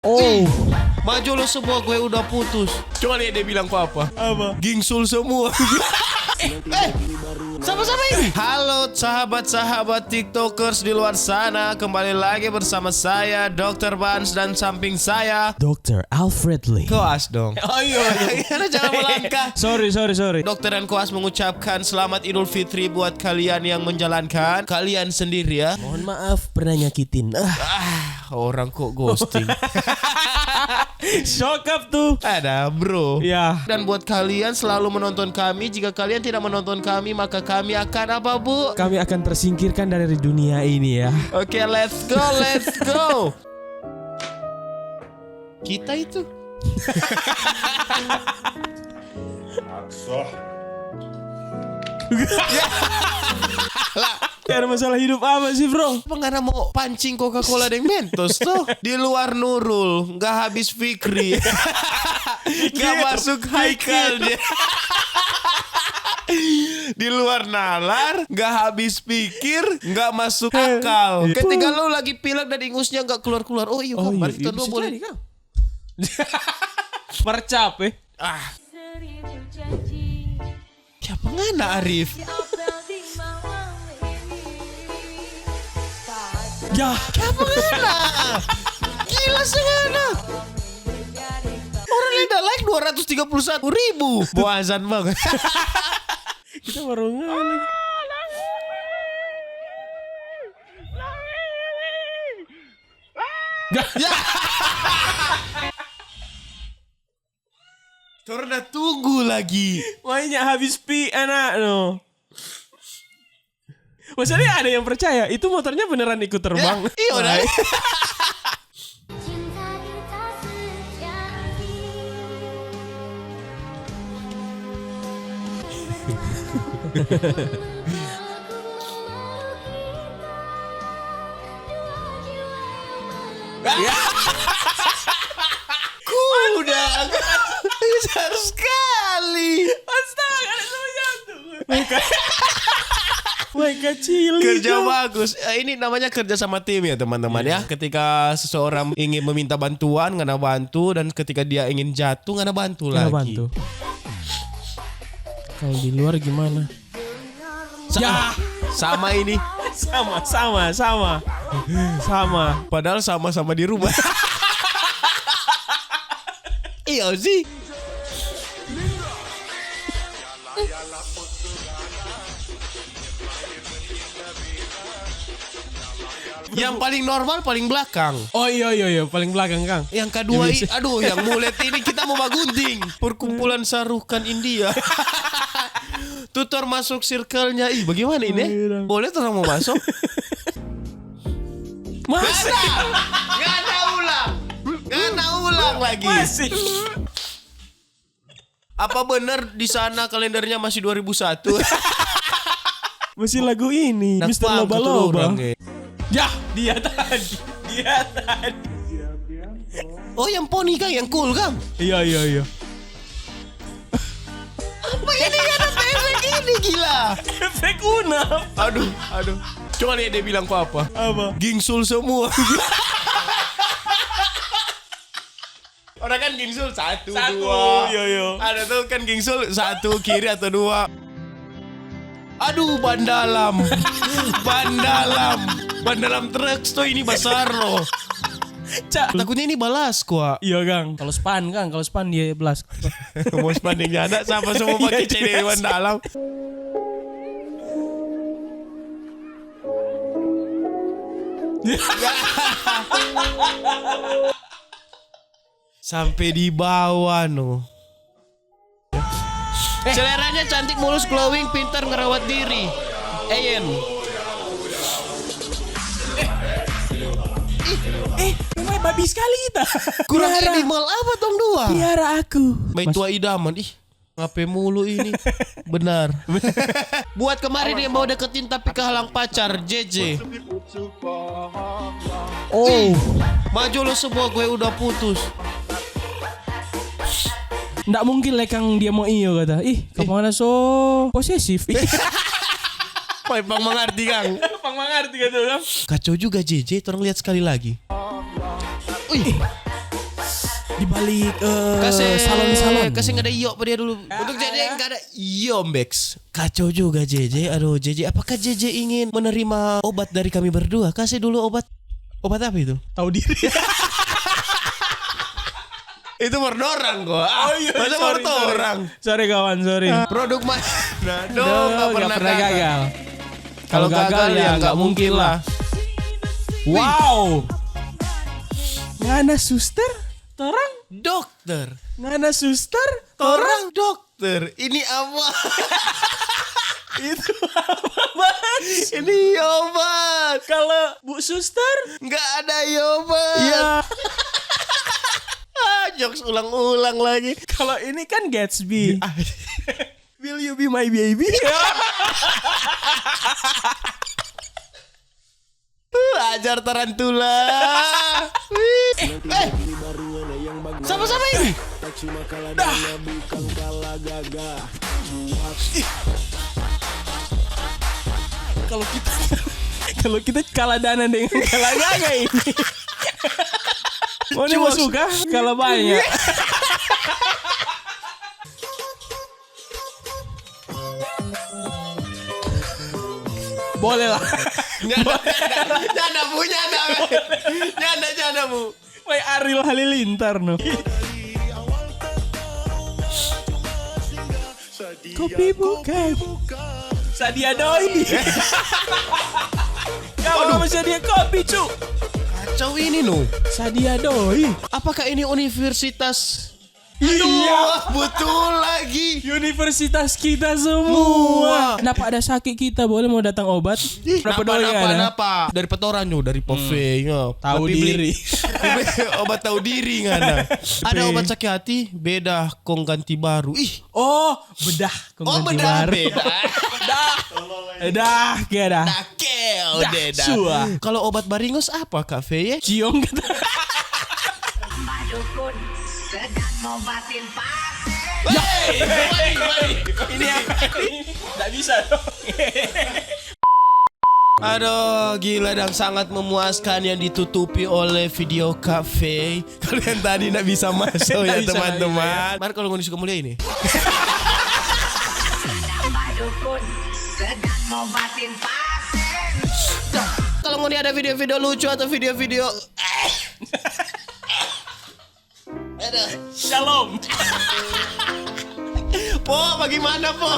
Oh, maju lo semua, gue udah putus. Coba lihat dia bilang apa? apa? Gingsul semua. Sama-sama ini. Halo sahabat-sahabat TikTokers di luar sana, kembali lagi bersama saya Dr. Bans dan samping saya Dr. Alfred Lee. Koas dong. Oh iya. Jangan melangkah. Sorry. Dokter dan Koas mengucapkan selamat Idul Fitri buat kalian yang menjalankan. Kalian sendiri ya. Mohon maaf pernah nyakitin. Orang kok ghosting. Shock up tuh. Ada bro. Ya. Dan buat kalian selalu menonton kami. Jika kalian tidak menonton kami, maka kami akan apa, Bu? Kami akan tersingkirkan dari dunia ini ya. Oke, let's go. Kita itu. Ada masalah hidup apa sih bro? Pengen mau pancing Coca-Cola dan Mentos tuh. Di luar Nurul, nggak habis Fikri. Nggak masuk Haikal dia. Di luar Nalar, nggak habis pikir, nggak masuk akal. Ketika lo lagi pilek dan ingusnya nggak keluar. Oh iya, Oh mari iya, kita dua bisa boleh. jadi, Kang. Mercap ya. Siapa ngana Arif? Ya. Siapa ngana? Gila sengana. Orang yang udah like 231.000. Boazan banget. Kita baru ngelih. Ya. Karena tunggu lagi. Mainnya habis anak no. Maksudnya ada yang percaya itu motornya beneran ikut terbang. Ya, iya udah. Kuda besar sekali. Astaga, ada sama jantung. Mereka cilik. Kerja bagus. Ini namanya kerja sama tim ya teman-teman ya. Ketika seseorang ingin meminta bantuan, ngana bantu, dan ketika dia ingin jatuh, ngana bantu lagi. Bantu. Kalau di luar gimana? Ya, sama ini. Sama. Padahal sama-sama di rumah. Iya sih. Yang paling normal paling belakang. Oh iya paling belakang Kang. Yang kedua, Ya, bisa. aduh, yang mulet ini kita mau bagunting. Perkumpulan Sarukan India. Tutor masuk circle-nya. Ih, bagaimana ini? Boleh tuh mau masuk? Masih. Gak ada ulang lagi. Masih. Apa benar di sana kalendernya masih 2001? Masih lagu ini. Mr. Nakpang, Loba-Loba. keturun orang, Ya, dia tadi. Oh, yang poni Kang, yang cool Kang. Iya. Apa ini ada efek ini gila? Efek unap. Aduh. Coba lihat dia bilang apa? Apa? Gingsul semua. Orang kan gingsul satu, dua. Iya. Ada tuh kan gingsul satu kiri atau dua. Aduh, ban dalam truk tuh ini besar loh. Cak. Takutnya ini balas kuah. Iya Kang. Kalau span dia belas. Mau spandingnya ada sama semua pakai Iya, CD ban dalam. Sampai di bawah no. Seleranya cantik, mulus, glowing, pintar, ngerawat diri. Eyen. Memang babi sekali kita. Kurang animal apa tong dua? Piara aku. Main tua idaman. Ih, ngapain mulu ini? Benar. Buat kemarin dia mau deketin tapi kehalang pacar, JJ. Oh. Maju lo semua, gue udah putus. Nggak mungkin lekang dia mau iyo kata. Ih, kemana so posesif. Pang mengerti Kang. Pang mengerti kata Kang. Kacau juga JJ, orang lihat sekali lagi. Wih. di balik Kasih salon-salon. Kasih nggak ada iyo apa dia dulu. Untuk JJ nggak ada iyo Bex. Kacau juga JJ. Aduh JJ, apakah JJ ingin menerima obat dari kami berdua? Kasih dulu obat. Obat apa itu? Tahu diri. Itu merdorang gua. Oh iya, Masa sorry. merdorang? Sorry kawan, sorry. Produk mana? Duh, nggak pernah gagal. Kalau gagal ya nggak mungkin lah. Wow. Ngana suster? Torang? Dokter. Ngana suster? Orang dokter. Ini apa? Itu apa Bang? Ini obat. Kalau Bu Suster? Nggak ada obat. Iya. Jokes ulang-ulang lagi. Kalau ini kan Gatsby. Will you be my baby? Ajar tarantula. Sama-sama ini. Kalau kita kalah dana dengan kalah gaga ini. Oh ini mau suka kalah banyak. Boleh lah. Nyanda punya Nyanda bu. Kayak Ariel Halilintar no. Kopi bukan. Sadia doi. Kamu sama Sadia kopi cu. Kacau ini no. Sadia doi. Apakah ini universitas? Iya. Betul lagi. Universitas kita semua. Kenapa ada sakit kita boleh mau datang obat? Berapa dolar ya? Napa? Dari petoran yo, dari pove Tahu diri. Obat tahu diri ngana. Ada obat sakit hati, beda kong ganti baru. Ih, Oh, bedah. bedah beda. Dah, kayak dah. Nakeo Dah, deda. sua. Kalau obat baringos apa kafe ya? Ciong kata. Dukun sedang ngobatin pasien. Mari. Ini apa? Tidak bisa dong. Aduh, gila dan sangat memuaskan yang ditutupi oleh video cafe. Kalian tadi nggak bisa masuk ya Nggak bisa, teman-teman. Mari kalau mau suka mulia ini. Dukun sedang ngobatin pasien. Kalau mau ada video-video lucu atau video-video Shalom. Po, bagaimana Po?